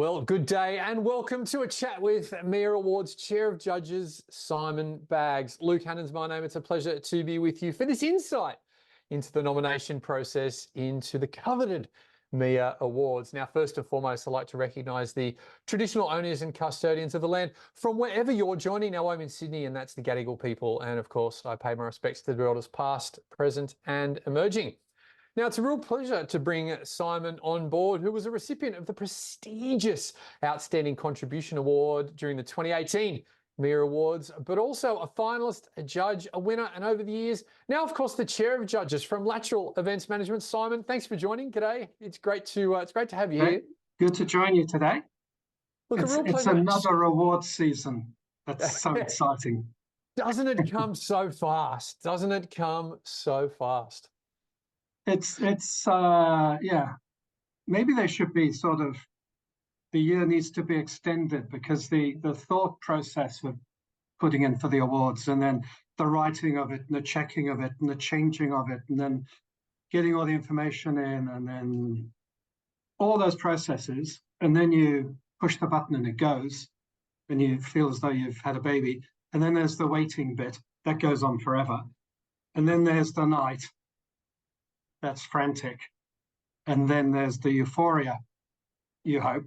Well, good day and welcome to a chat with MEA Awards Chair of Judges, Simon Baggs. Luke Hannan's my name. It's a pleasure to be with you for this insight into the nomination process into the coveted MEA Awards. Now, first and foremost, I'd like to recognise the traditional owners and custodians of the land from wherever you're joining. Now, I'm in Sydney and that's the Gadigal people. And of course, I pay my respects to the elders past, present and emerging. Now, it's a real pleasure to bring Simon on board, who was a recipient of the prestigious Outstanding Contribution Award during the 2018 MEA Awards, but also a finalist, a judge, a winner, and over the years, now, of course, the Chair of Judges from Lateral Events Management. Simon, thanks for joining. G'day. It's great to have you here. Good to join you today. Look, it's, a real pleasure. It's another award season. That's so exciting. Doesn't it come so fast? Doesn't it come so fast? Yeah, maybe they should be the year needs to be extended, because the thought process of putting in for the awards, and then the writing of it and the checking of it and the changing of it, and then getting all the information in, and then all those processes, and then you push the button and it goes, and you feel as though you've had a baby. And then there's the waiting bit that goes on forever. And then there's the night that's frantic. And then there's the euphoria, you hope.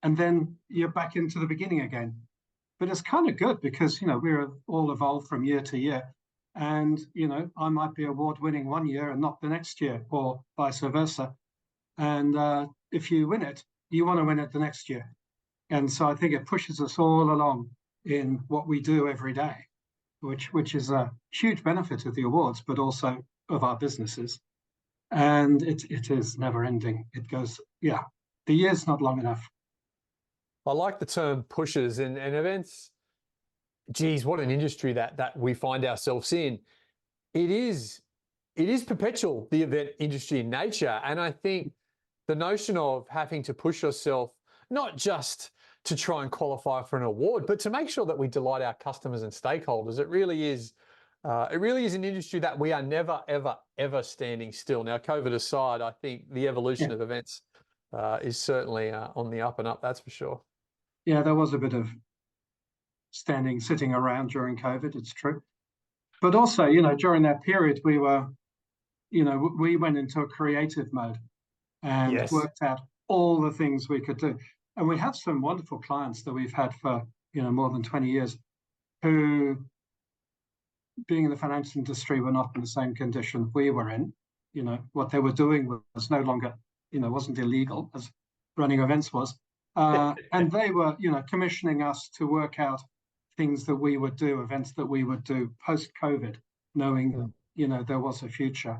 And then you're back into the beginning again. But it's kind of good because, we're all evolved from year to year. And, I might be award winning one year and not the next year, or vice versa. And if you win it, you want to win it the next year. And so I think it pushes us all along in what we do every day, which is a huge benefit of the awards, but also of our businesses. And it is never ending. It goes, the year's not long enough. I like the term pushes and events. Geez, what an industry that we find ourselves in. It is perpetual, the event industry in nature. And I think the notion of having to push yourself, not just to try and qualify for an award, but to make sure that we delight our customers and stakeholders, it really is an industry that we are never, ever, ever standing still. Now, COVID aside, I think the evolution of events is certainly on the up and up, that's for sure. Yeah, there was a bit of sitting around during COVID, it's true. But also, during that period, we went into a creative mode and worked out all the things we could do. And we have some wonderful clients that we've had for, more than 20 years who, being in the financial industry, were not in the same condition we were in. What they were doing was no longer, wasn't illegal as running events was. And they were, commissioning us to work out things that we would do, events that we would do post-COVID, knowing, there was a future.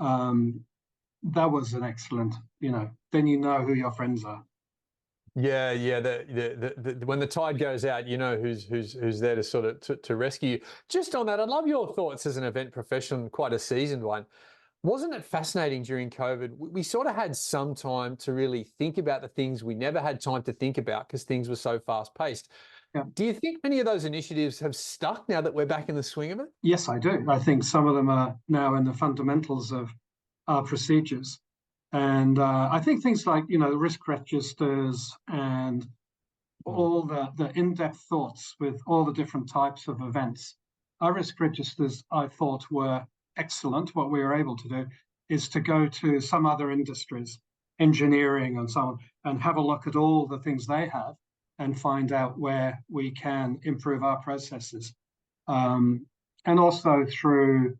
That was an excellent, then you know who your friends are. Yeah. When the tide goes out, who's there to sort of to rescue you. Just on that, I'd love your thoughts as an event professional, quite a seasoned one. Wasn't it fascinating during COVID? We sort of had some time to really think about the things we never had time to think about because things were so fast paced. Yeah. Do you think many of those initiatives have stuck now that we're back in the swing of it? Yes, I do. I think some of them are now in the fundamentals of our procedures. And I think things like, the risk registers and all the in-depth thoughts with all the different types of events. Our risk registers, I thought, were excellent. What we were able to do is to go to some other industries, engineering and so on, and have a look at all the things they have and find out where we can improve our processes. And also through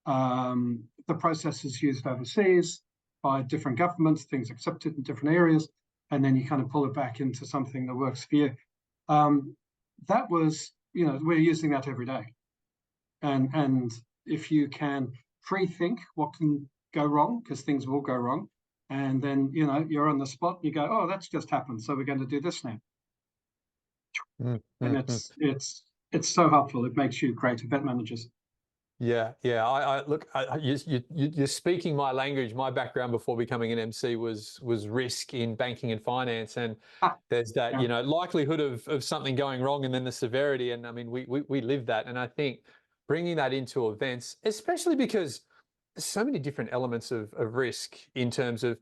the processes used overseas by different governments, things accepted in different areas, and then you kind of pull it back into something that works for you. That was, we're using that every day. And if you can pre-think what can go wrong, because things will go wrong, and then, you're on the spot, you go, oh, that's just happened, so we're going to do this now. And it's so helpful. It makes you great event managers. Yeah. You're speaking my language. My background before becoming an MC was risk in banking and finance, and there's that likelihood of something going wrong, and then the severity. And I mean, we live that, and I think bringing that into events, especially because there's so many different elements of risk in terms of,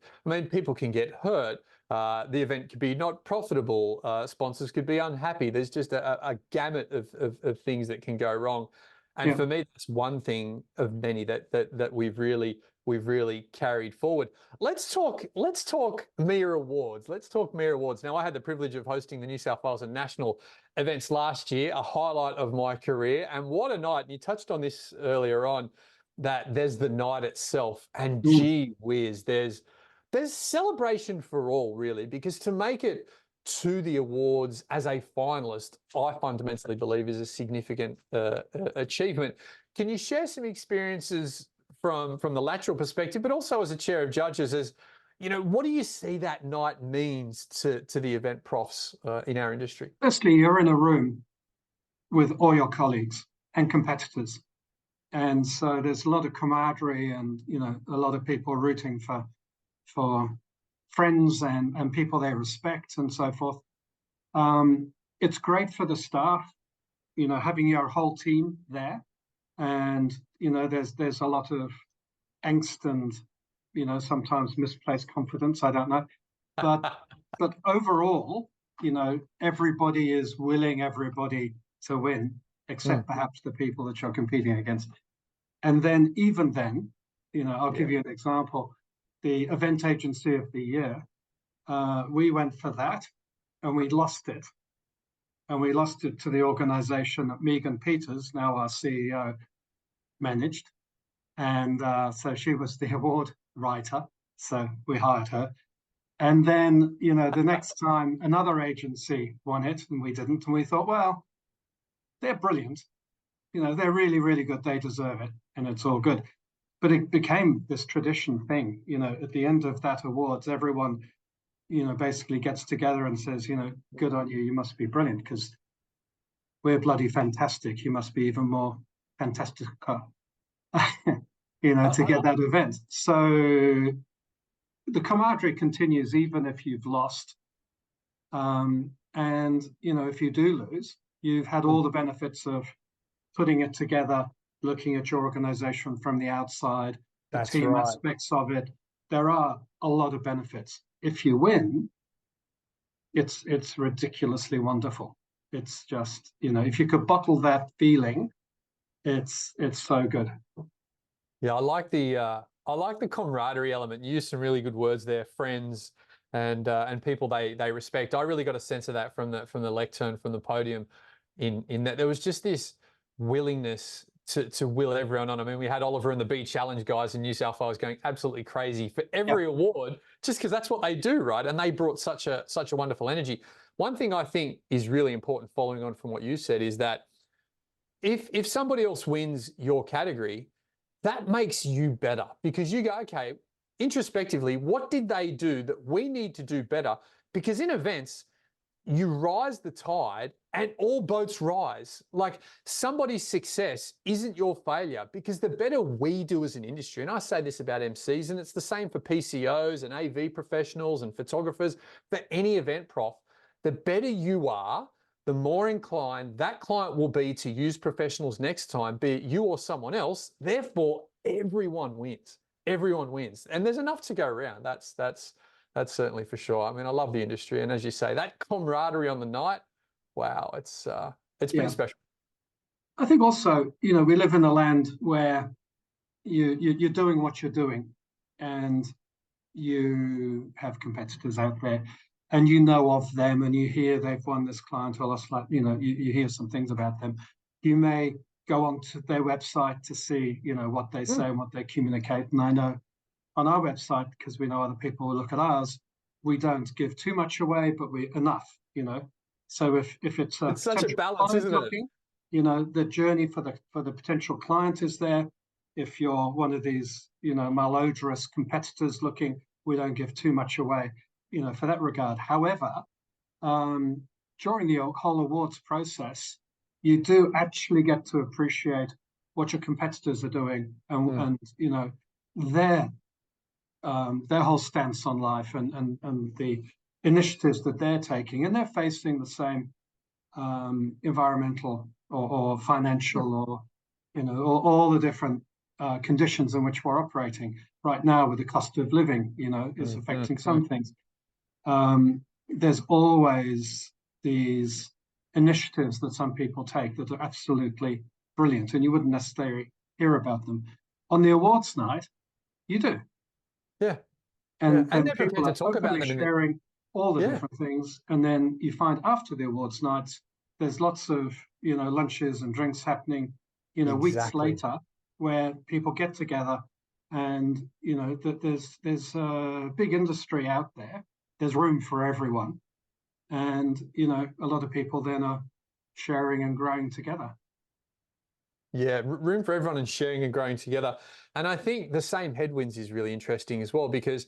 people can get hurt. The event could be not profitable. Sponsors could be unhappy. There's just a gamut of things that can go wrong. And for me, that's one thing of many that we've really carried forward. Let's talk MEA Awards. Let's talk MEA Awards. Now, I had the privilege of hosting the New South Wales and national events last year, a highlight of my career. And what a night. And you touched on this earlier on, that there's the night itself. And gee whiz, there's celebration for all, really, because to make it to the awards as a finalist, I fundamentally believe is a significant achievement. Can you share some experiences from the lateral perspective, but also as a chair of judges, as you know, what do you see that night means to the event profs in our industry? Firstly, you're in a room with all your colleagues and competitors, and so there's a lot of camaraderie, and a lot of people rooting for friends and people they respect and so forth. It's great for the staff, having your whole team there, and there's a lot of angst and sometimes misplaced confidence. I don't know, but overall, everybody is willing everybody to win, except perhaps the people that you're competing against. And then even then, I'll give you an example. The event agency of the year, we went for that and we lost it. And we lost it to the organization that Megan Peters, now our CEO, managed. And so she was the award writer. So we hired her. And then, the next time another agency won it and we didn't. And we thought, well, they're brilliant. They're really, really good. They deserve it. And it's all good. But it became this tradition thing, at the end of that awards, everyone, basically gets together and says, good on you, you must be brilliant because we're bloody fantastic. You must be even more fantastic, to get that event. So the camaraderie continues even if you've lost. And, if you do lose, you've had all the benefits of putting it together, looking at your organization from the outside, the team aspects of it. There are a lot of benefits. If you win, it's ridiculously wonderful. It's just, if you could bottle that feeling, it's so good. Yeah, I like the camaraderie element. You used some really good words there, friends and people they respect. I really got a sense of that from the lectern, from the podium, in that there was just this willingness to will everyone on. I mean, we had Oliver and the B Challenge guys in New South Wales going absolutely crazy for every award, just because that's what they do, right? And they brought such a wonderful energy. One thing I think is really important, following on from what you said, is that if somebody else wins your category, that makes you better, because you go, okay, introspectively, what did they do that we need to do better? Because in events, you rise the tide and all boats rise. Like, somebody's success isn't your failure, because the better we do as an industry, and I say this about MCs, and it's the same for PCOs and AV professionals and photographers, for any event prof, the better you are, the more inclined that client will be to use professionals next time, be it you or someone else. Therefore, everyone wins. Everyone wins. And there's enough to go around. That's certainly for sure. I mean, I love the industry. And as you say, that camaraderie on the night, wow, it's been special. I think also, we live in a land where you're doing what you're doing, and you have competitors out there, and of them, and you hear they've won this client, or you hear some things about them. You may go onto their website to see, what they say and what they communicate. And I know on our website, because we know other people will look at ours, we don't give too much away, but we enough, So if it's such a balance, isn't it? The journey for the potential client is there. If you're one of these, malodorous competitors looking, we don't give too much away, for that regard. However, during the whole awards process, you do actually get to appreciate what your competitors are doing and their whole stance on life and the initiatives that they're taking, and they're facing the same environmental or financial or all the different conditions in which we're operating right now, with the cost of living is affecting some things. there's always these initiatives that some people take that are absolutely brilliant, and you wouldn't necessarily hear about them. On the awards night, you do. Yeah. And then they're people prepared to are talk about openly them sharing all the yeah, different things. And then you find after the awards nights, there's lots of, lunches and drinks happening, weeks exactly. later, where people get together and, there's a big industry out there. There's room for everyone. And, a lot of people then are sharing and growing together. Yeah, room for everyone and sharing and growing together. And I think the same headwinds is really interesting as well, because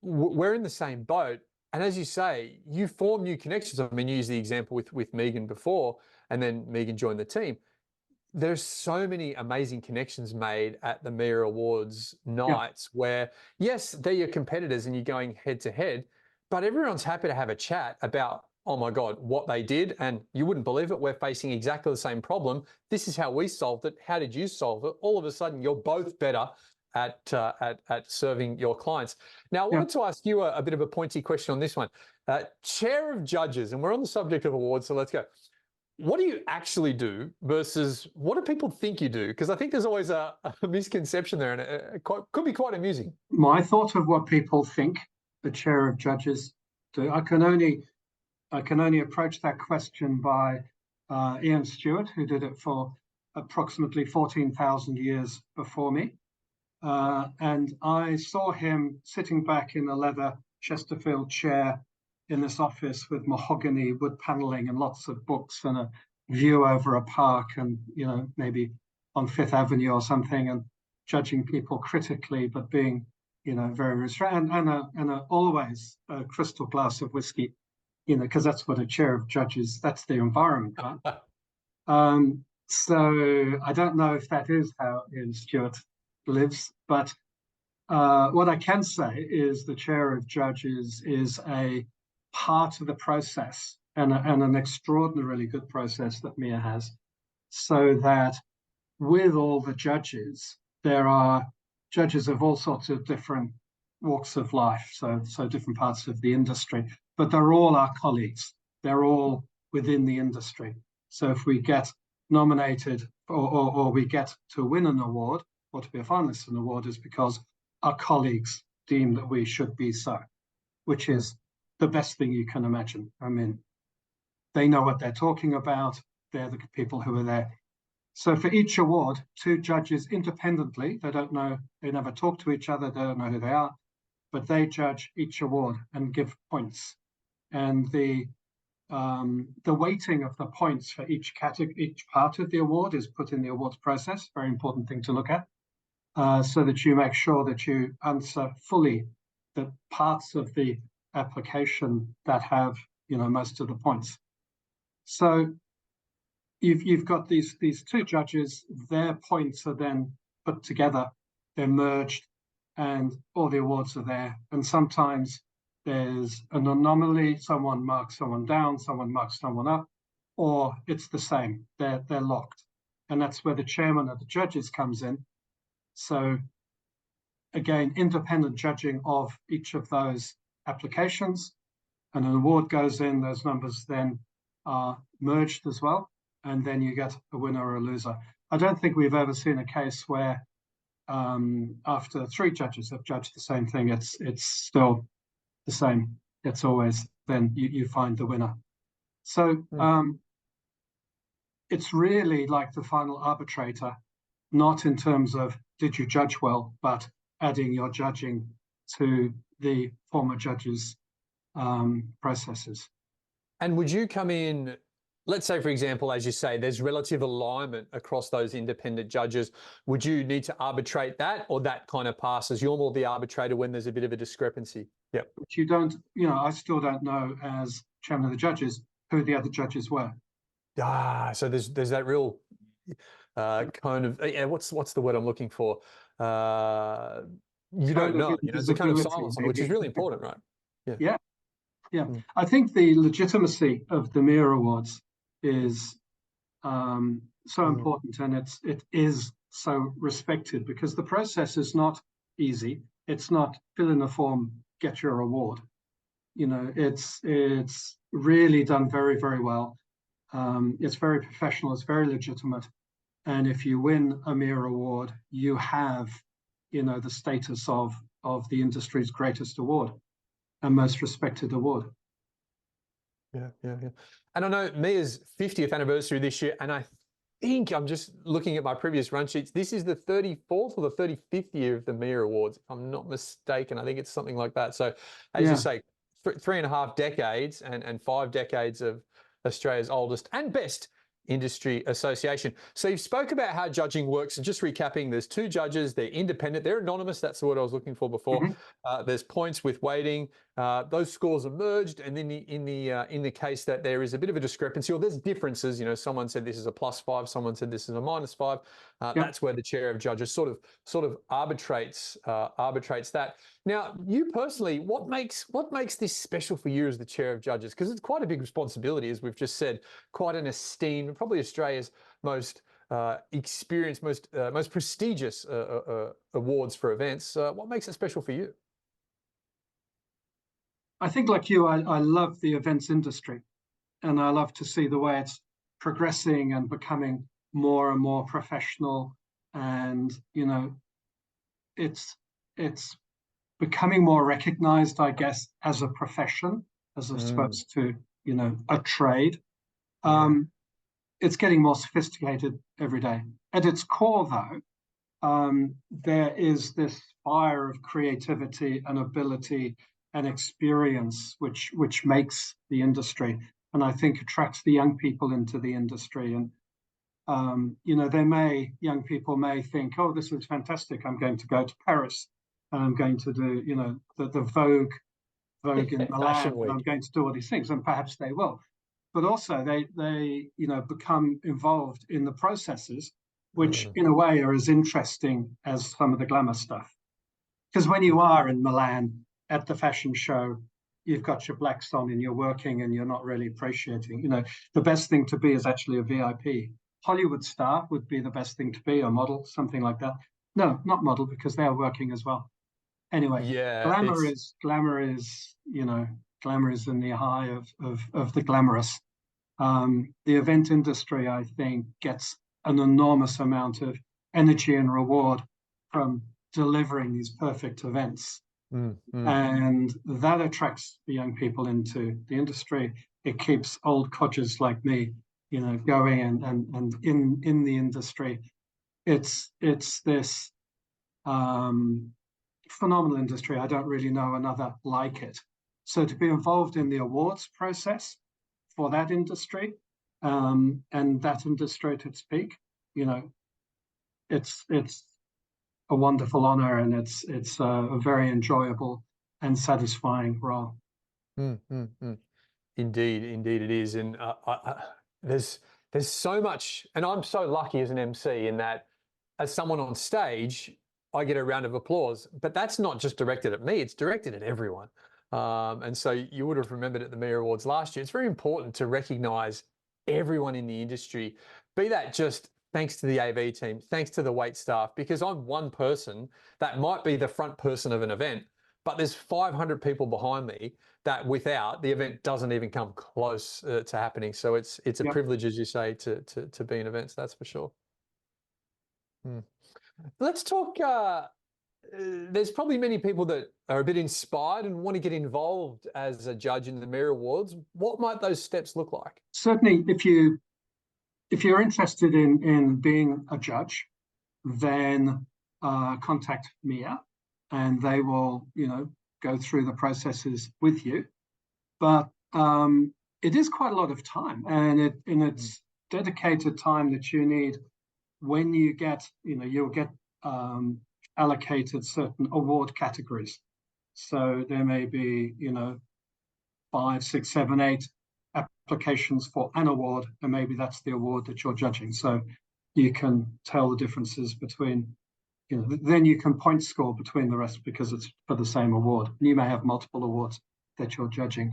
we're in the same boat. And as you say, you form new connections. I mean, you used the example with Megan before, and then Megan joined the team. There's so many amazing connections made at the MEA Awards Yeah. nights where, yes, they're your competitors and you're going head to head, but everyone's happy to have a chat about, oh my God, what they did. And you wouldn't believe it. We're facing exactly the same problem. This is how we solved it. How did you solve it? All of a sudden, you're both better at serving your clients. Now, I Yeah. wanted to ask you a bit of a pointy question on this one. Chair of judges, and we're on the subject of awards, so let's go. What do you actually do versus what do people think you do? Because I think there's always a misconception there, and it could be quite amusing. My thought of what people think the chair of judges do, I can only approach that question by Ian Stewart, who did it for approximately 14,000 years before me. And I saw him sitting back in a leather Chesterfield chair in this office with mahogany wood paneling and lots of books and a view over a park and, maybe on Fifth Avenue or something, and judging people critically, but being, very restrained, and always a crystal glass of whiskey, because that's what a chair of judges, that's the environment, right? So I don't know if that is how Ian Stewart lives, but what I can say is the chair of judges is a part of the process, and an extraordinarily good process that MEA has, so that with all the judges, there are judges of all sorts of different walks of life, so different parts of the industry, but they're all our colleagues. They're all within the industry. So if we get nominated or we get to win an award or to be a finalist in an award, is because our colleagues deem that we should be so, which is the best thing you can imagine. I mean, they know what they're talking about. They're the people who are there. So for each award, two judges independently, they don't know, they never talk to each other, they don't know who they are, but they judge each award and give points. And the weighting of the points for each category, each part of the award is put in the awards process. Very important thing to look at, so that you make sure that you answer fully the parts of the application that have, most of the points. So you've got these two judges, their points are then put together, they're merged, and all the awards are there. And sometimes there's an anomaly, someone marks someone down, someone marks someone up, or it's the same, they're locked. And that's where the chairman of the judges comes in. So again, independent judging of each of those applications, and an award goes in, those numbers then are merged as well, and then you get a winner or a loser. I don't think we've ever seen a case where after three judges have judged the same thing, it's still the same. It's always then you find the winner. So it's really like the final arbitrator, not in terms of did you judge well, but adding your judging to the former judges' processes. And would you come in, let's say, for example, as you say, there's relative alignment across those independent judges. Would you need to arbitrate that, or that kind of passes? You're more the arbitrator when there's a bit of a discrepancy. Yep. But you don't, I still don't know as chairman of the judges who the other judges were. So there's that real kind of, what's the word I'm looking for? You don't know. It's a kind of silence, which is really important, right? Yeah. I think the legitimacy of the MEA Awards is so important, and it is so respected, because the process is not easy. It's not fill in a form, get your award. You know, it's really done very, very well. It's very professional. It's very legitimate. And if you win a MEA award, you have, you know, the status of the industry's greatest award and most respected award. Yeah. And I know MEA's 50th anniversary this year, and I think I'm just looking at my previous run sheets. This is the 34th or the 35th year of the MEA Awards, if I'm not mistaken. I think it's something like that. So, as you say, 3.5 decades and 5 decades of Australia's oldest and best industry association. So you spoke about how judging works, and just recapping, there's 2 judges, they're independent, they're anonymous, that's the word I was looking for before. There's points with weighting, those scores are merged, and then in the case that there is a bit of a discrepancy or there's differences, you know, someone said this is a +5, someone said this is a -5, that's where the chair of judges sort of arbitrates that. Now, you personally, what makes this special for you as the chair of judges? Because it's quite a big responsibility, as we've just said, quite an esteemed, probably Australia's most experienced, most prestigious awards for events. What makes it special for you? I think, like you, I love the events industry, and I love to see the way it's progressing and becoming more and more professional. And, you know, it's becoming more recognized, I guess, as a profession, as opposed to, you know, a trade. It's getting more sophisticated every day. At its core, though, there is this fire of creativity and ability and experience which makes the industry, and I think attracts the young people into the industry. And you know, young people may think, oh, this is fantastic, I'm going to go to Paris and I'm going to do, you know, the Vogue in Milan, and I'm going to do all these things, and perhaps they will. But also they you know, become involved in the processes, which in a way are as interesting as some of the glamour stuff. Because when you are in Milan at the fashion show, you've got your blacks on and you're working and you're not really appreciating. You know, the best thing to be is actually a VIP. Hollywood star would be the best thing to be, a model, something like that. No, not model, because they are working as well. Anyway, glamour is, you know, glamour is in the high of the glamorous. The event industry, I think, gets an enormous amount of energy and reward from delivering these perfect events. And that attracts the young people into the industry. It keeps old codgers like me, you know, going and in the industry. It's this phenomenal industry. I don't really know another like it. So to be involved in the awards process for that industry, and that industry to speak, you know, it's a wonderful honor, and it's a very enjoyable and satisfying role. Indeed it is. And there's so much, and I'm so lucky as an MC in that, as someone on stage, I get a round of applause, but that's not just directed at me, it's directed at everyone. And so you would have remembered at the MEA Awards last year, it's very important to recognise everyone in the industry, be that just thanks to the AV team, thanks to the wait staff, because I'm one person that might be the front person of an event, but there's 500 people behind me that without, the event doesn't even come close to happening. So it's a privilege, as you say, to be in events, that's for sure. Let's talk, there's probably many people that are a bit inspired and want to get involved as a judge in the MEA Awards. What might those steps look like? Certainly, if you're interested in being a judge, then contact MEA, and they will, you know, go through the processes with you. But it is quite a lot of time, and it's dedicated time that you need when you get, you know, you'll get allocated certain award categories. So there may be, you know, 5, 6, 7, 8 applications for an award, and maybe that's the award that you're judging. So you can tell the differences between, you know, then you can point score between the rest because it's for the same award. And you may have multiple awards that you're judging.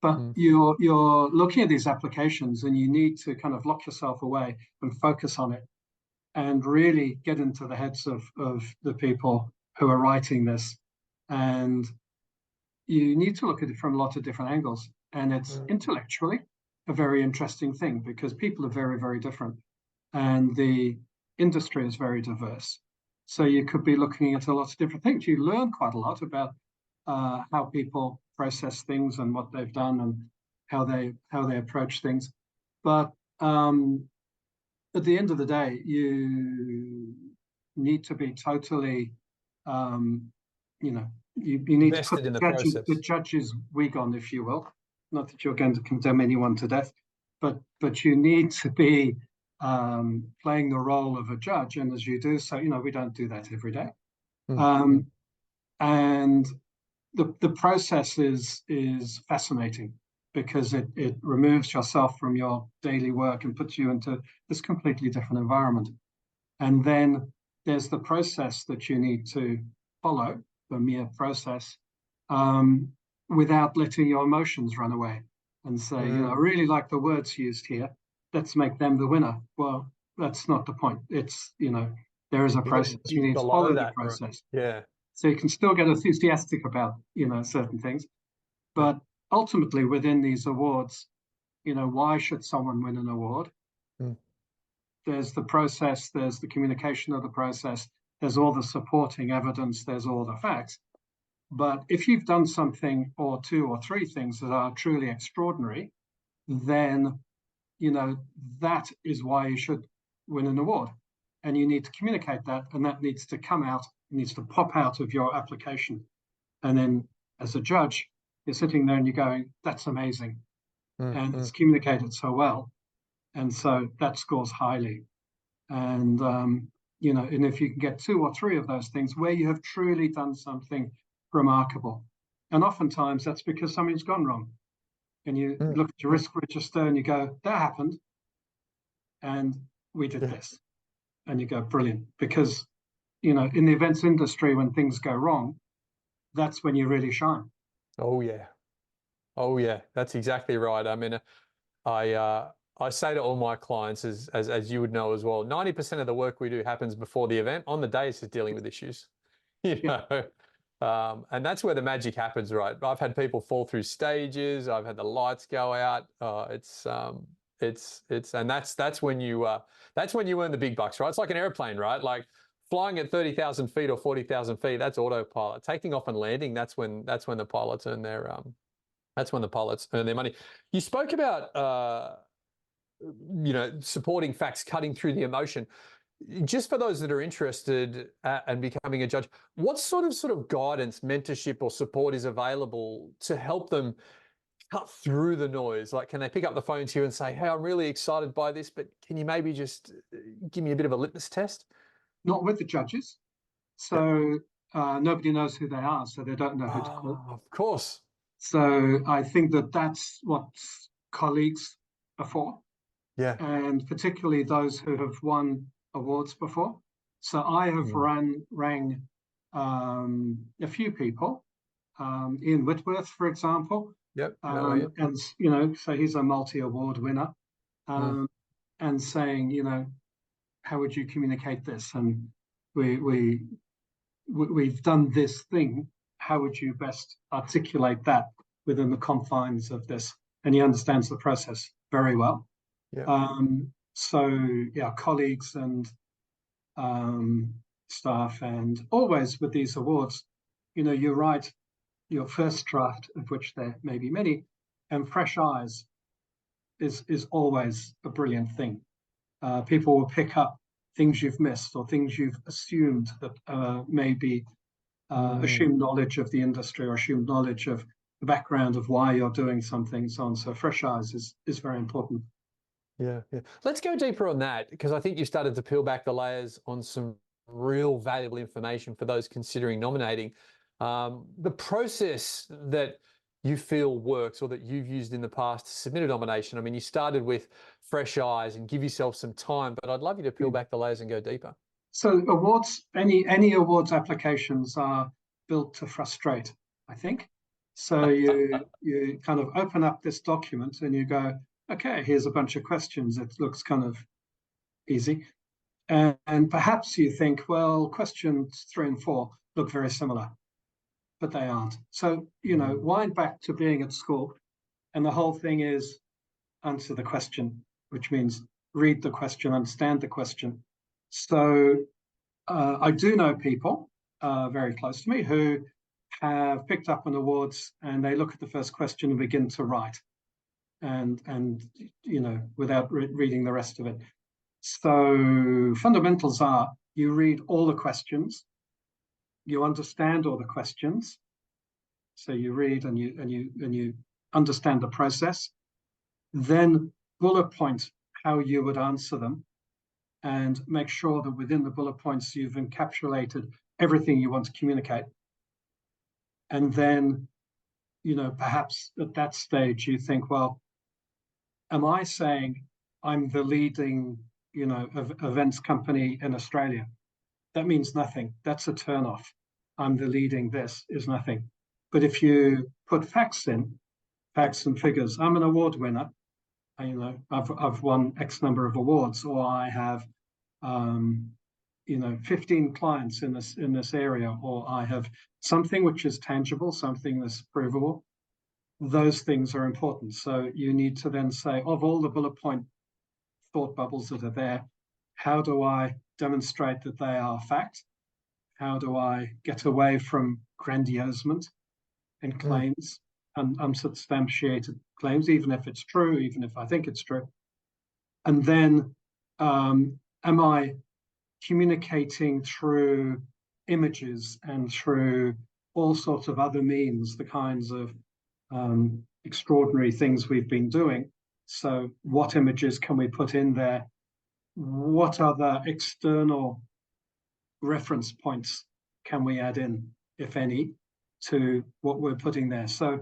But you're looking at these applications, and you need to kind of lock yourself away and focus on it, and really get into the heads of the people who are writing this. And, you need to look at it from a lot of different angles. And it's intellectually a very interesting thing because people are very, very different. And the industry is very diverse. So you could be looking at a lot of different things. You learn quite a lot about how people process things and what they've done and how they approach things. But at the end of the day, you need to be totally, you need to put Invested in the process. the judge's wig on, if you will. Not that you're going to condemn anyone to death, but you need to be playing the role of a judge. And as you do so, we don't do that every day. And the process is fascinating because it removes yourself from your daily work and puts you into this completely different environment. And then there's the process that you need to follow, the MEA process, without letting your emotions run away and say, I really like the words used here. Let's make them the winner. Well, that's not the point. It's, there is a process. You need to follow the process. Right? Yeah. So you can still get enthusiastic about, certain things. But ultimately within these awards, why should someone win an award? There's the process, there's the communication of the process, there's all the supporting evidence, there's all the facts. But if you've done something or two or three things that are truly extraordinary, then, that is why you should win an award. And you need to communicate that, and that needs to come out, needs to pop out of your application. And then as a judge, you're sitting there and you're going, that's amazing. And it's communicated so well. And so that scores highly. And, and if you can get two or three of those things where you have truly done something remarkable, and oftentimes that's because something's gone wrong. And you look at your risk register and you go, that happened. And we did this. And you go, brilliant. Because, in the events industry, when things go wrong, that's when you really shine. Oh, yeah. Oh, yeah. That's exactly right. I mean, I say to all my clients, as you would know as well, 90% of the work we do happens before the event. On the day, it's just dealing with issues, and that's where the magic happens, right? I've had people fall through stages. I've had the lights go out. And that's when you earn the big bucks, right? It's like an airplane, right? Like flying at 30,000 feet or 40,000 feet, that's autopilot. Taking off and landing, that's when the pilots earn their money. You spoke about supporting facts, cutting through the emotion. Just for those that are interested and becoming a judge, what sort of guidance, mentorship, or support is available to help them cut through the noise? Like, can they pick up the phone to you and say, hey, I'm really excited by this, but can you maybe just give me a bit of a litmus test? Not with the judges. So nobody knows who they are, so they don't know who to call. Of course. So I think that's what colleagues are for. Yeah. And particularly those who have won awards before. So I have rang a few people, Ian Whitworth, for example. Yep. And, so he's a multi-award winner. And saying, how would you communicate this? And we've done this thing. How would you best articulate that within the confines of this? And he understands the process very well. Yeah. Colleagues and staff, and always with these awards, you write your first draft, of which there may be many, and fresh eyes is always a brilliant thing. People will pick up things you've missed or things you've assumed that may be assumed knowledge of the industry or assumed knowledge of the background of why you're doing something, so on. So fresh eyes is very important. Yeah. Let's go deeper on that, because I think you started to peel back the layers on some real valuable information for those considering nominating. The process that you feel works or that you've used in the past to submit a nomination. I mean, you started with fresh eyes and give yourself some time, but I'd love you to peel back the layers and go deeper. So awards, any awards applications are built to frustrate, I think. So you kind of open up this document and you go, okay, here's a bunch of questions. It looks kind of easy. And perhaps you think, well, questions 3 and 4 look very similar. but they aren't. So, wind back to being at school, and the whole thing is answer the question, which means read the question, understand the question. So I do know people very close to me who have picked up on awards, and they look at the first question and begin to write, and without reading the rest of it. So fundamentals are: you read all the questions, you understand all the questions. So you read and you understand the process. Then bullet point how you would answer them, and make sure that within the bullet points you've encapsulated everything you want to communicate. And then, perhaps at that stage you think, well, am I saying I'm the leading, events company in Australia? That means nothing. That's a turnoff. I'm the leading this is nothing. But if you put facts in, facts and figures, I'm an award winner. I've won X number of awards, or I have 15 clients in this area, or I have something which is tangible, something that's provable. Those things are important. So you need to then say, of all the bullet point thought bubbles that are there, how do I demonstrate that they are fact? How do I get away from grandiosement and claims and unsubstantiated claims, even if it's true, even if I think it's true? And then am I communicating through images and through all sorts of other means, the kinds of extraordinary things we've been doing? So what images can we put in there? What other external reference points can we add in, if any, to what we're putting there? So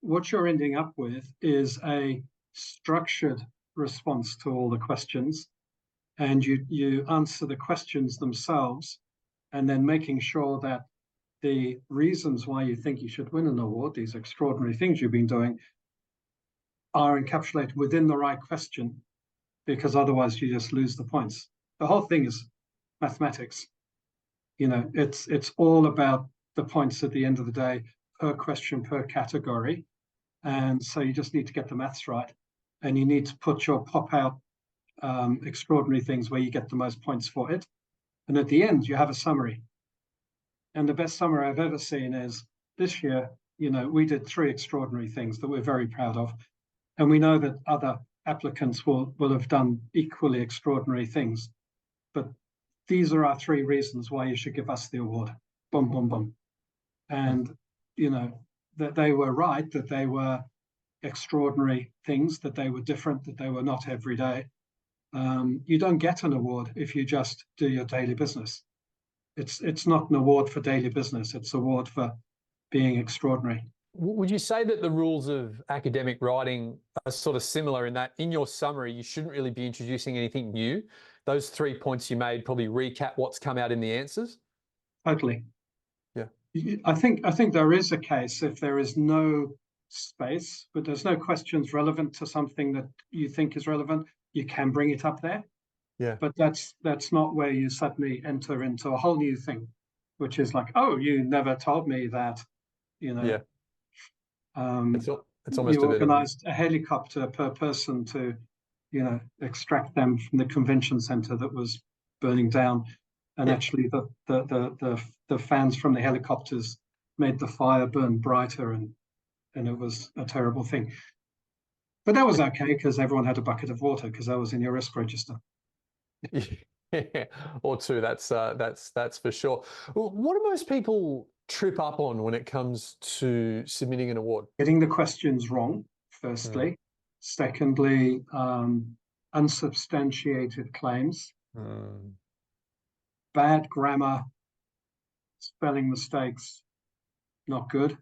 what you're ending up with is a structured response to all the questions, and you answer the questions themselves, and then making sure that the reasons why you think you should win an award, these extraordinary things you've been doing, are encapsulated within the right question, because otherwise you just lose the points. The whole thing is mathematics. It's all about the points at the end of the day, per question, per category. And so you just need to get the maths right, and you need to put your pop out extraordinary things where you get the most points for it. And at the end, you have a summary. And the best summary I've ever seen is this year, we did 3 extraordinary things that we're very proud of. And we know that other applicants will have done equally extraordinary things. But these are our 3 reasons why you should give us the award. Boom, boom, boom. And, that they were right, that they were extraordinary things, that they were different, that they were not every day. You don't get an award if you just do your daily business. It's not an award for daily business. It's an award for being extraordinary. Would you say that the rules of academic writing are sort of similar in that in your summary, you shouldn't really be introducing anything new? Those 3 points you made probably recap what's come out in the answers? Totally. Yeah. I think there is a case if there is no space, but there's no questions relevant to something that you think is relevant, you can bring it up there. Yeah. But that's not where you suddenly enter into a whole new thing, which is like, oh, you never told me that, Yeah. It's almost you organized a helicopter per person to, extract them from the convention center that was burning down. And actually the fans from the helicopters made the fire burn brighter, and it was a terrible thing. But that was okay because everyone had a bucket of water because that was in your risk register. Yeah, or 2. That's for sure. What do most people trip up on when it comes to submitting an award? Getting the questions wrong, firstly. Secondly, unsubstantiated claims. Bad grammar, spelling mistakes, not good.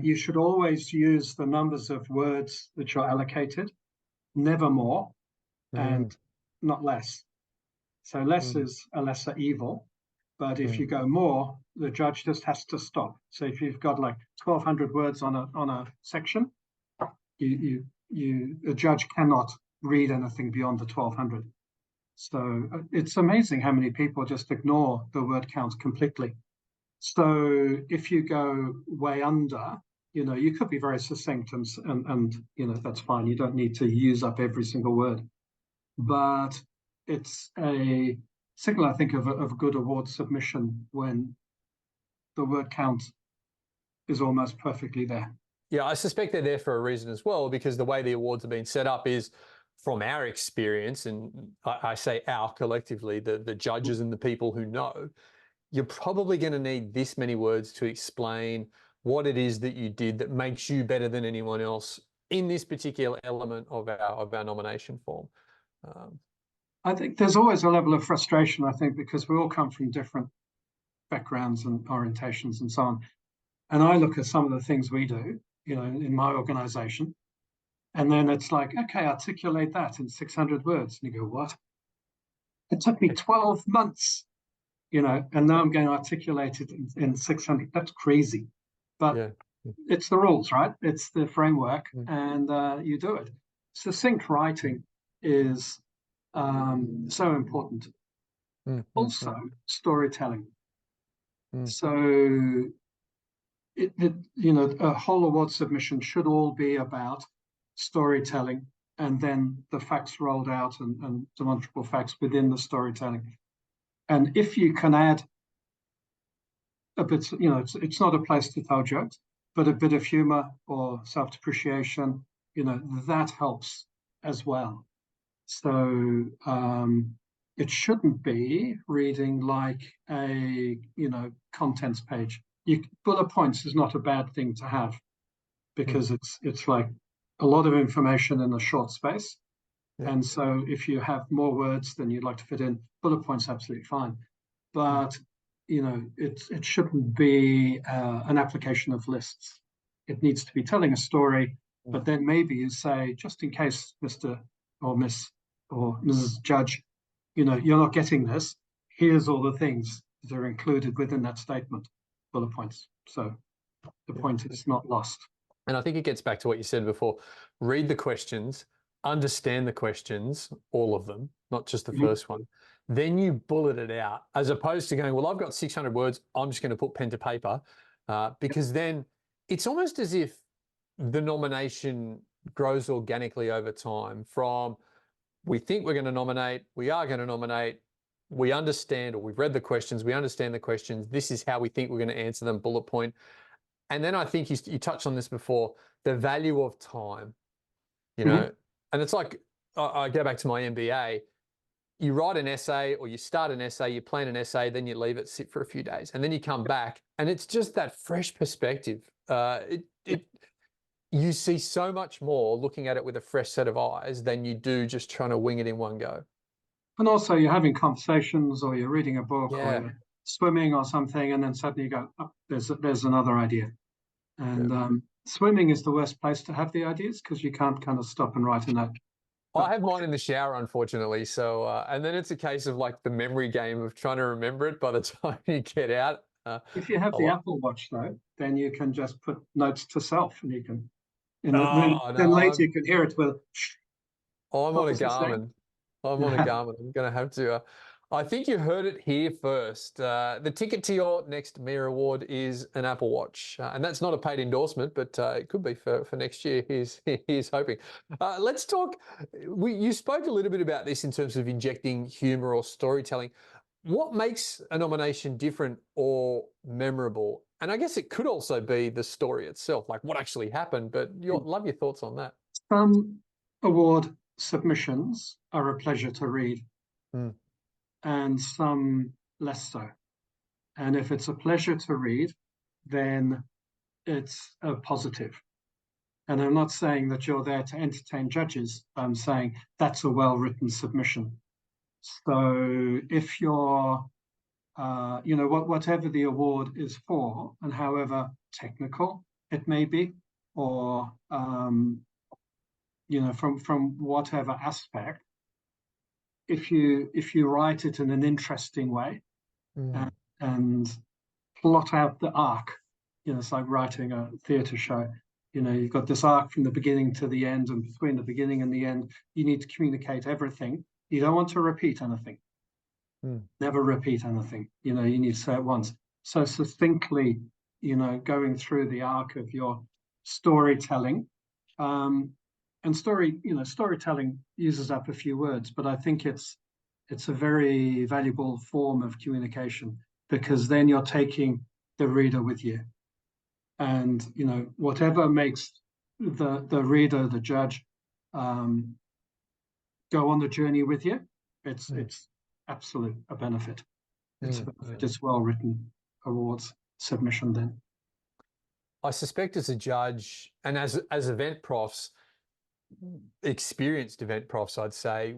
You should always use the numbers of words that you're allocated, never more, and not less. So less is a lesser evil, but if you go more, the judge just has to stop. So if you've got like 1,200 words on a section, a judge cannot read anything beyond the 1,200. So it's amazing how many people just ignore the word count completely. So if you go way under, you could be very succinct and that's fine. You don't need to use up every single word. But it's a signal, I think, of a good award submission when the word count is almost perfectly there. Yeah, I suspect they're there for a reason as well, because the way the awards have been set up is, from our experience, and I say our collectively, the judges and the people who know, you're probably going to need this many words to explain what it is that you did that makes you better than anyone else in this particular element of our nomination form. I think there's always a level of frustration, I think, because we all come from different backgrounds and orientations and so on. And I look at some of the things we do, in my organization, and then it's like, okay, articulate that in 600 words. And you go, what? It took me 12 months, and now I'm going to articulate it in 600. That's crazy. But yeah. It's the rules, right? It's the framework, and you do it. Succinct writing is so important. Also, storytelling. So, a whole award submission should all be about storytelling, and then the facts rolled out and demonstrable facts within the storytelling. And if you can add a bit, it's not a place to tell jokes, but a bit of humor or self-depreciation, that helps as well. So it shouldn't be reading like a, contents page. Bullet points is not a bad thing to have, because it's like a lot of information in a short space. Yeah. And so if you have more words than you'd like to fit in, bullet points absolutely fine. But it shouldn't be an application of lists. It needs to be telling a story, but then maybe you say, just in case Mr. or Miss or Mrs. Judge, you're not getting this, here's all the things that are included within that statement, bullet points. So the point is not lost. And I think it gets back to what you said before. Read the questions, understand the questions, all of them, not just the first one. Then you bullet it out, as opposed to going, well, I've got 600 words, I'm just going to put pen to paper, because then it's almost as if the nomination grows organically over time from, we think we're going to nominate, we are going to nominate, we understand, or we've read the questions, we understand the questions, this is how we think we're going to answer them, bullet point. And then I think you touched on this before, the value of time, and it's like, I go back to my MBA, you write an essay or you start an essay, you plan an essay, then you leave it sit for a few days, and then you come back and it's just that fresh perspective. You see so much more looking at it with a fresh set of eyes than you do just trying to wing it in one go. And also you're having conversations, or you're reading a book, or you're swimming or something, and then suddenly you go, oh, there's another idea. And swimming is the worst place to have the ideas, because you can't kind of stop and write a note. I have mine in the shower, unfortunately. So, and then it's a case of like the memory game of trying to remember it by the time you get out. If you have the Apple Watch, though, then you can just put notes to self, and you can, then later you can hear it with. I'm on a Garmin. I'm on a Garmin. I'm going to have to. I think you heard it here first. The ticket to your next MEA Award is an Apple Watch. And that's not a paid endorsement, but it could be for next year. Here's hoping. Let's talk. You spoke a little bit about this in terms of injecting humor or storytelling. What makes a nomination different or memorable? And I guess it could also be the story itself, like what actually happened, but love your thoughts on that. Some award submissions are a pleasure to read. And some less so. And if it's a pleasure to read, then it's a positive. And I'm not saying that you're there to entertain judges. I'm saying that's a well-written submission. So if you're, whatever the award is for, and however technical it may be, or, from whatever aspect, if you write it in an interesting way and plot out the arc, it's like writing a theatre show. You've got this arc from the beginning to the end, and between the beginning and the end, you need to communicate everything. You don't want to repeat anything. Never repeat anything. You need to say it once. so succinctly, going through the arc of your storytelling. And storytelling uses up a few words, but I think it's a very valuable form of communication, because then you're taking the reader with you, and whatever makes the reader, the judge, go on the journey with you, it's absolute a benefit. It's a benefit. It's well written awards submission then. I suspect as a judge and as event profs, experienced event profs, I'd say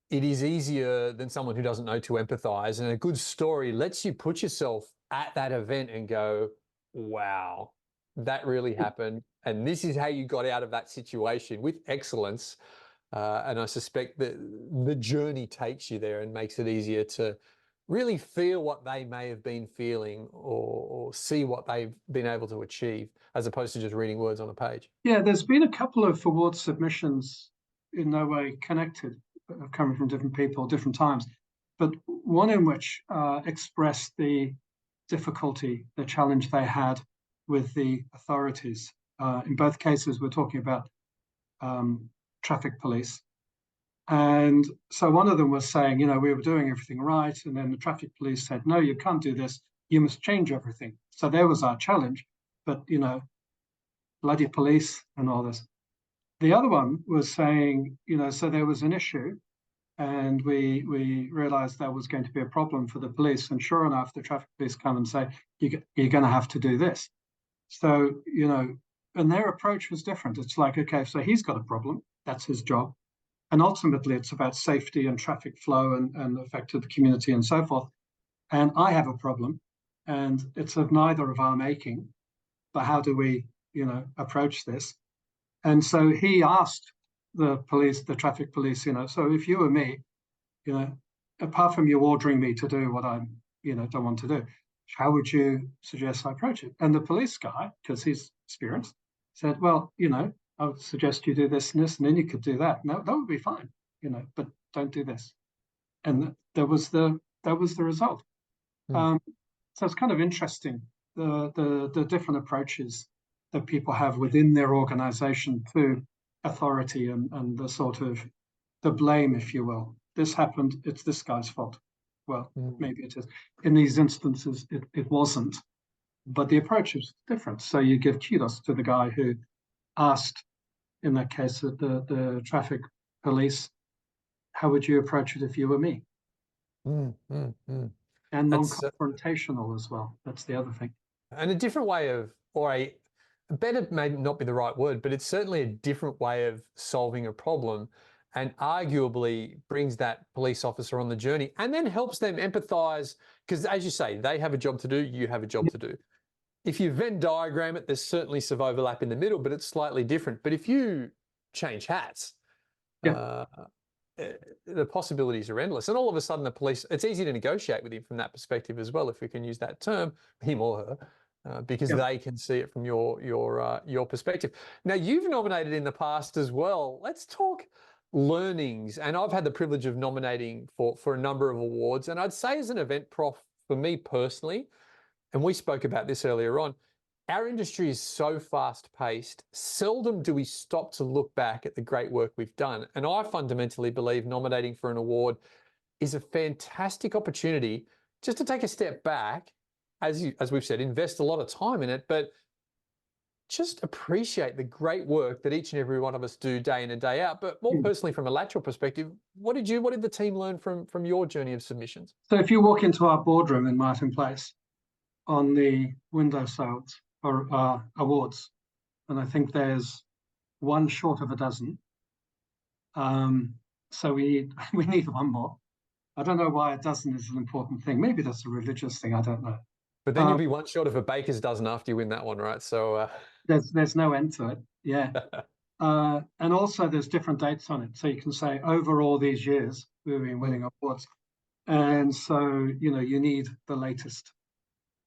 it is easier than someone who doesn't know to empathize, and a good story lets you put yourself at that event and go, wow, that really happened, and this is how you got out of that situation with excellence. And I suspect that the journey takes you there and makes it easier to really feel what they may have been feeling, or see what they've been able to achieve, as opposed to just reading words on a page. Yeah, there's been a couple of award submissions in no way connected, coming from different people, different times, but one in which expressed the difficulty, the challenge they had with the authorities. In both cases, we're talking about traffic police. And so one of them was saying, we were doing everything right. And then the traffic police said, no, you can't do this. You must change everything. So there was our challenge. But, bloody police and all this. The other one was saying, so there was an issue, and we realized there was going to be a problem for the police. And sure enough, the traffic police come and say, you're going to have to do this. So, and their approach was different. It's like, okay, so he's got a problem. That's his job. And ultimately, it's about safety and traffic flow and the effect of the community and so forth. And I have a problem, and it's of neither of our making. But how do we, approach this? And so he asked the police, the traffic police, so if you were me, apart from you ordering me to do what I, don't want to do, how would you suggest I approach it? And the police guy, because he's experienced, said, well, I would suggest you do this and this, and then you could do that. No, that would be fine, but don't do this. And that was the result. So it's kind of interesting, the different approaches that people have within their organization to authority, and the sort of the blame, if you will. This happened, it's this guy's fault. Well, maybe it is. In these instances, it wasn't, but the approach is different. So you give kudos to the guy who asked, in that case, the traffic police, how would you approach it if you were me? And non-confrontational as well. That's the other thing. And a different way of, or a better may not be the right word, but it's certainly a different way of solving a problem, and arguably brings that police officer on the journey and then helps them empathize, because as you say, they have a job to do, you have a job to do. If you Venn diagram it, there's certainly some overlap in the middle, but it's slightly different. But if you change hats, the possibilities are endless. And all of a sudden the police, it's easy to negotiate with him from that perspective as well, if we can use that term, him or her, because they can see it from your perspective. Now, you've nominated in the past as well. Let's talk learnings. And I've had the privilege of nominating for a number of awards. And I'd say as an event prof, for me personally, and we spoke about this earlier on, our industry is so fast-paced, seldom do we stop to look back at the great work we've done. And I fundamentally believe nominating for an award is a fantastic opportunity just to take a step back, as we've said, invest a lot of time in it, but just appreciate the great work that each and every one of us do day in and day out. But more personally, from a lateral perspective, what did the team learn from your journey of submissions? So if you walk into our boardroom in Martin Place, on the window sales or awards, and I think there's one short of a dozen. So we need one more. I don't know why a dozen is an important thing. Maybe that's a religious thing. I don't know. But then you'll be one short of a baker's dozen after you win that one, right? So there's no end to it. Yeah. And also there's different dates on it. So you can say over all these years we've been winning awards. And so, you need the latest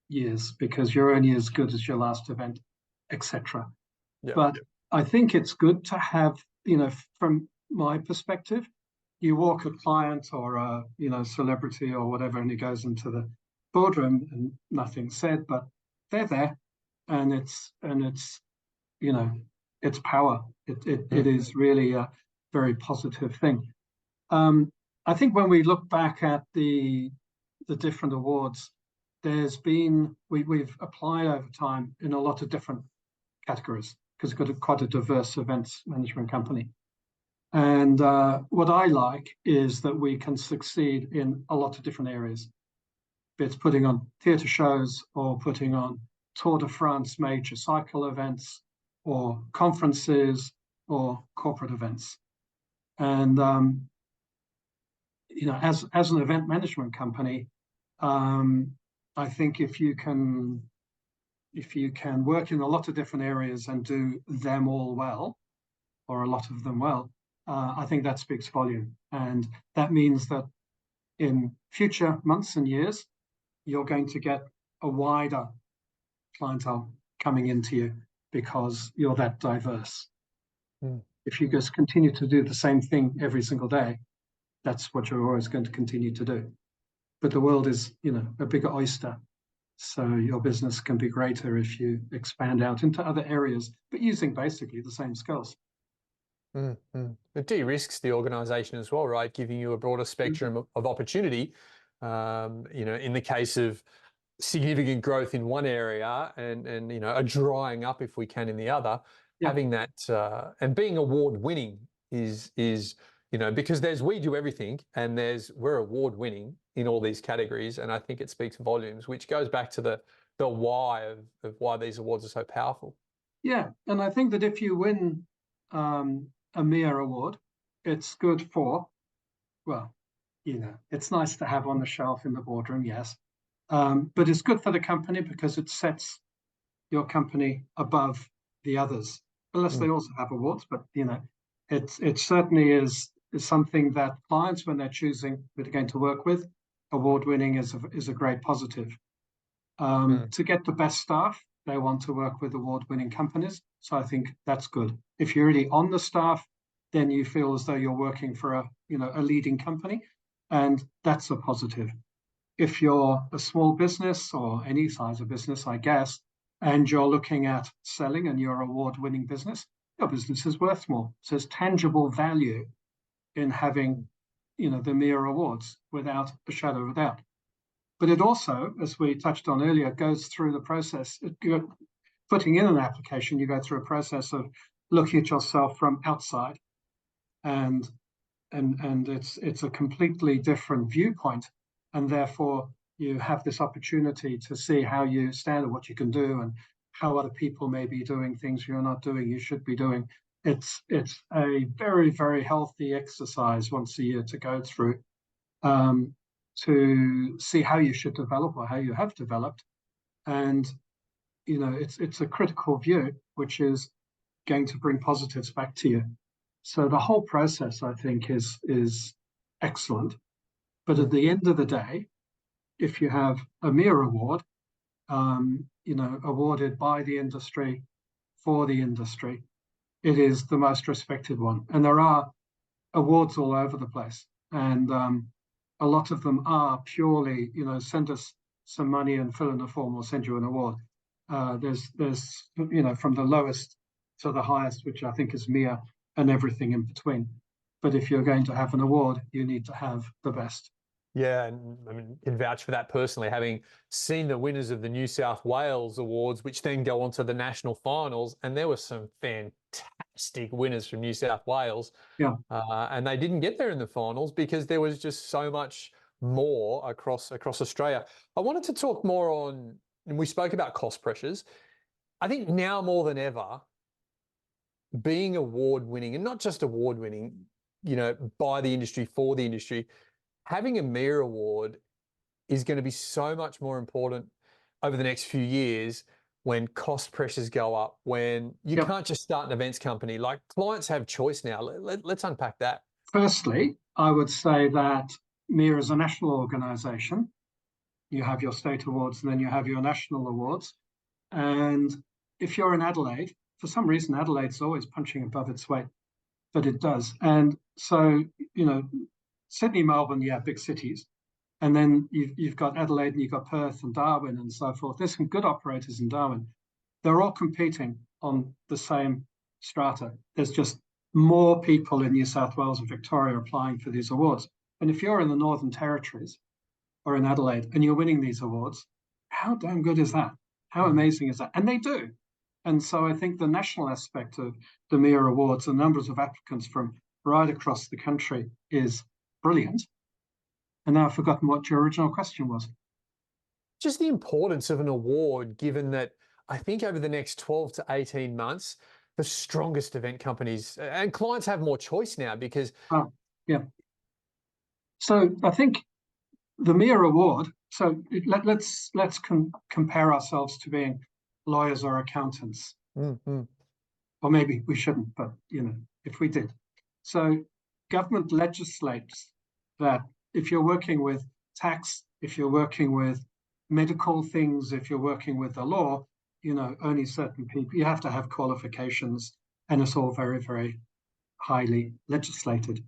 years, because you're only as good as your last event, etc. But I think it's good to have, from my perspective, you walk a client or a celebrity or whatever, and he goes into the boardroom and nothing said, but they're there, and it's you know, it's power. It is really a very positive thing. I think when we look back at the different awards, we've applied over time in a lot of different categories because we've got quite a diverse events management company. And what I like is that we can succeed in a lot of different areas. Be it's putting on theatre shows or putting on Tour de France major cycle events or conferences or corporate events. And as an event management company, I think if you can work in a lot of different areas and do them all well, or a lot of them well, I think that speaks volume. And that means that in future months and years, you're going to get a wider clientele coming into you because you're that diverse. If you just continue to do the same thing every single day, that's what you're always going to continue to do. But the world is, a bigger oyster. So your business can be greater if you expand out into other areas, but using basically the same skills. It de-risks the organization as well, right? Giving you a broader spectrum of opportunity. In the case of significant growth in one area and a drying up, if we can, in the other, having that and being award winning is because we do everything and we're award winning in all these categories, and I think it speaks volumes, which goes back to the why of why these awards are so powerful. Yeah, and I think that if you win a MEA award, it's good for, it's nice to have on the shelf in the boardroom, yes, but it's good for the company because it sets your company above the others, unless they also have awards. But it certainly is something that clients, when they're choosing who they're going to work with, award winning is a great positive. To get the best staff, they want to work with award winning companies. So I think that's good. If you're already on the staff, then you feel as though you're working for a leading company, and that's a positive. If you're a small business or any size of business, I guess, and you're looking at selling and you're an award-winning business, your business is worth more. So there's tangible value in having, the MEA awards without a shadow of a doubt. But it also, as we touched on earlier, goes through the process. Putting in an application, you go through a process of looking at yourself from outside, and it's a completely different viewpoint, and therefore you have this opportunity to see how you stand and what you can do, and how other people may be doing things you're not doing, you should be doing. It's a very, very healthy exercise once a year to go through, to see how you should develop or how you have developed. And it's a critical view which is going to bring positives back to you. So the whole process, I think, is excellent. But at the end of the day, if you have a MEA award, awarded by the industry for the industry, it is the most respected one. And there are awards all over the place, and a lot of them are purely, send us some money and fill in a form, we'll send you an award. There's from the lowest to the highest, which I think is MEA, and everything in between. But if you're going to have an award, you need to have the best. Yeah, and I can vouch for that personally, having seen the winners of the New South Wales Awards, which then go on to the national finals, and there were some fantastic winners from New South Wales. Yeah. And they didn't get there in the finals because there was just so much more across Australia. I wanted to talk more on, and we spoke about cost pressures. I think now more than ever, being award-winning, and not just award-winning, by the industry, for the industry, having a MEA award is going to be so much more important over the next few years when cost pressures go up, when you can't just start an events company. Like, clients have choice now. Let's unpack that. Firstly, I would say that MEA is a national organisation. You have your state awards and then you have your national awards. And if you're in Adelaide, for some reason, Adelaide's always punching above its weight, but it does. And so, Sydney, Melbourne, big cities. And then you've got Adelaide and you've got Perth and Darwin and so forth. There's some good operators in Darwin. They're all competing on the same strata. There's just more people in New South Wales and Victoria applying for these awards. And if you're in the Northern Territories or in Adelaide and you're winning these awards, how damn good is that? How amazing is that? And they do. And so I think the national aspect of the MEA Awards, the numbers of applicants from right across the country, is brilliant. And now I've forgotten what your original question was. Just the importance of an award, given that I think over the next 12 to 18 months, the strongest event companies and clients have more choice now because. Yeah. So I think the MEA Award, so let's compare ourselves to being lawyers or accountants. Mm-hmm. Or maybe we shouldn't, but if we did. So government legislates that if you're working with tax, if you're working with medical things, if you're working with the law, only certain people, you have to have qualifications, and it's all very, very highly legislated.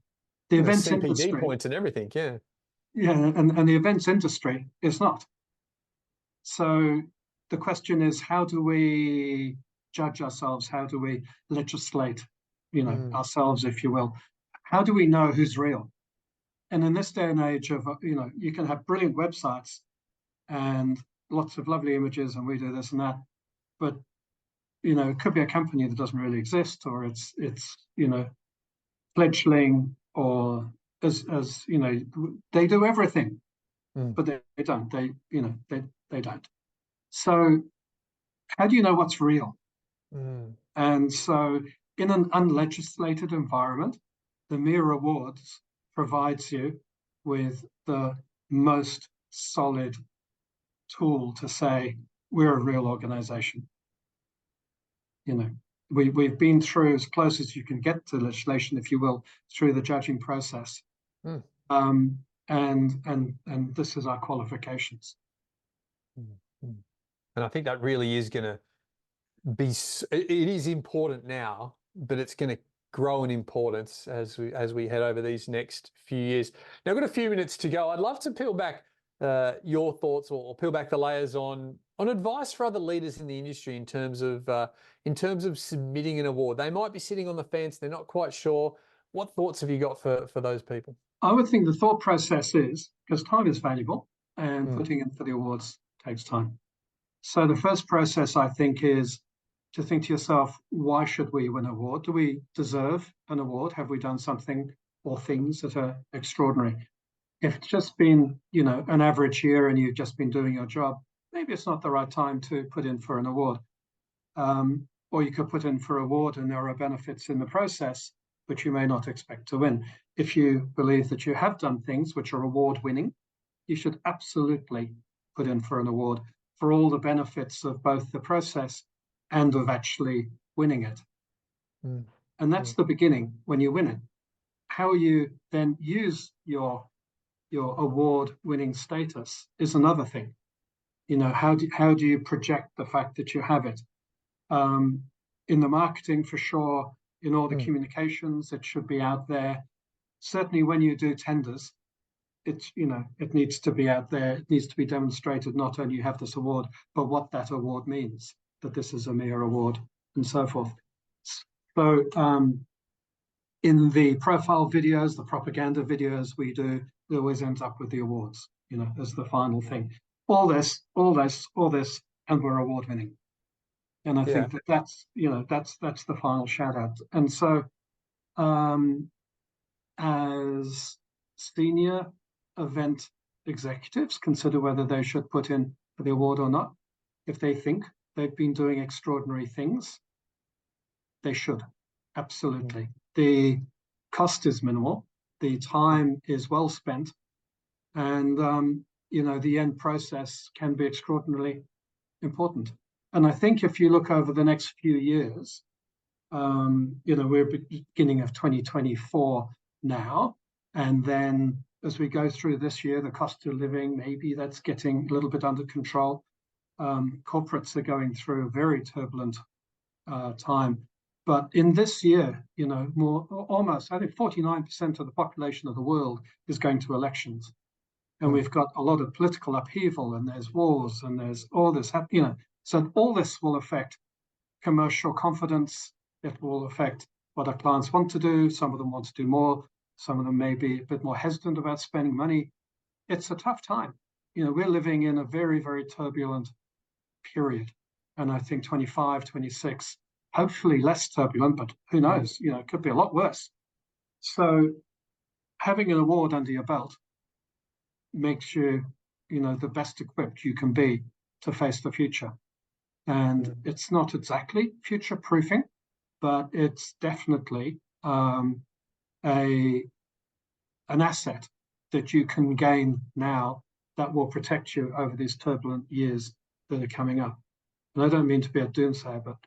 The events CPD industry points and everything, yeah. Yeah, and the events industry is not. So the question is, how do we judge ourselves? How do we legislate, ourselves, if you will? How do we know who's real? And in this day and age of, you can have brilliant websites and lots of lovely images, and we do this and that, but it could be a company that doesn't really exist, or it's fledgling, or as they do everything, but they don't. They don't. So how do you know what's real? And so in an unlegislated environment, the MEA Awards provides you with the most solid tool to say we're a real organization. We've been through as close as you can get to legislation, if you will, through the judging process. And this is our qualifications. And I think that really is going to be, it is important now, but it's going to grow in importance as we head over these next few years. Now, I've got a few minutes to go. I'd love to peel back your thoughts, or peel back the layers on advice for other leaders in the industry in terms of submitting an award. They might be sitting on the fence, they're not quite sure. What thoughts have you got for those people? I would think the thought process is, because time is valuable and putting in for the awards takes time. So the first process, I think, is to think to yourself, why should we win an award? Do we deserve an award? Have we done something or things that are extraordinary? If it's just been, an average year and you've just been doing your job, maybe it's not the right time to put in for an award. Or you could put in for an award and there are benefits in the process, which you may not expect to win. If you believe that you have done things which are award-winning, you should absolutely put in for an award for all the benefits of both the process and of actually winning it. And that's the beginning when you win it. How you then use your award-winning status is another thing. How do you project the fact that you have it? In the marketing, for sure, in all the communications, it should be out there. Certainly when you do tenders, it needs to be out there. It needs to be demonstrated, not only you have this award, but what that award means, that this is a MEA award and so forth. So in the profile videos, the propaganda videos we do, it always ends up with the awards, as the final thing. All this, and we're award winning. And I think that's the final shout out. And so as senior event executives consider whether they should put in for the award or not, if they think they've been doing extraordinary things, they should, absolutely. The cost is minimal, the time is well spent, and the end process can be extraordinarily important. And I think if you look over the next few years, we're beginning of 2024 now, and then as we go through this year, the cost of living, maybe that's getting a little bit under control. Corporates are going through a very turbulent time. But in this year, almost, I think 49% of the population of the world is going to elections. and we've got a lot of political upheaval, and there's wars, and there's all this, so all this will affect commercial confidence. It will affect what our clients want to do. Some of them want to do more. Some of them may be a bit more hesitant about spending money. It's a tough time. We're living in a very, very turbulent period. And I think 25, 26, hopefully less turbulent, but who knows? It could be a lot worse. So having an award under your belt makes you, the best equipped you can be to face the future. And it's not exactly future proofing, but it's definitely an asset that you can gain now that will protect you over these turbulent years that are coming up. And I don't mean to be a doomsayer, but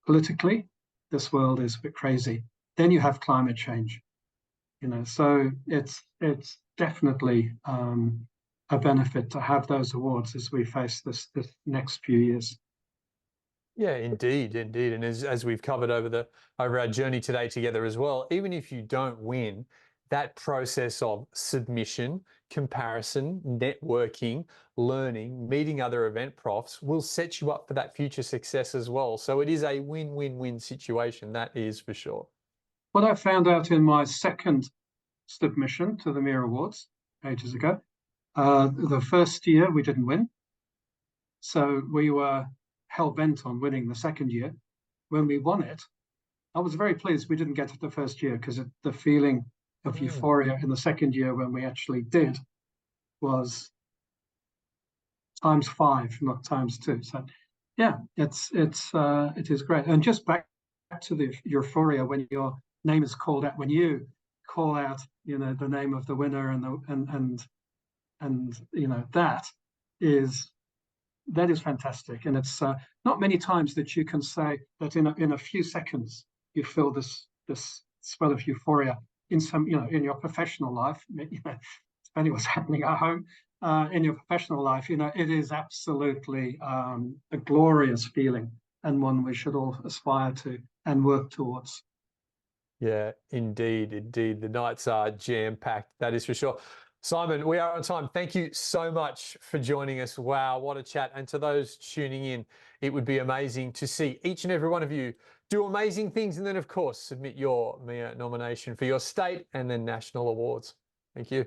politically, this world is a bit crazy. Then you have climate change. So it's definitely a benefit to have those awards as we face this next few years. Yeah, indeed. And as we've covered over our journey today together as well, even if you don't win, that process of submission, comparison, networking, learning, meeting other event profs will set you up for that future success as well. So it is a win-win-win situation, that is for sure. What I found out in my second submission to the MEA Awards ages ago, the first year we didn't win. So we were hell-bent on winning the second year. When we won it, I was very pleased we didn't get it the first year, because the feeling of euphoria in the second year when we actually did was ×5, not ×2. So yeah, it is great. And just back to the euphoria when your name is called out, when you call out, the name of the winner, and that is fantastic. And it's not many times that you can say that in a few seconds you feel this spell of euphoria in in your professional life, depending what's happening at home. In your professional life, it is absolutely a glorious feeling, and one we should all aspire to and work towards. Yeah, indeed. The nights are jam-packed, that is for sure. Simon, we are on time. Thank you so much for joining us. Wow, what a chat. And to those tuning in, it would be amazing to see each and every one of you do amazing things, and then, of course, submit your MEA nomination for your state and then national awards. Thank you.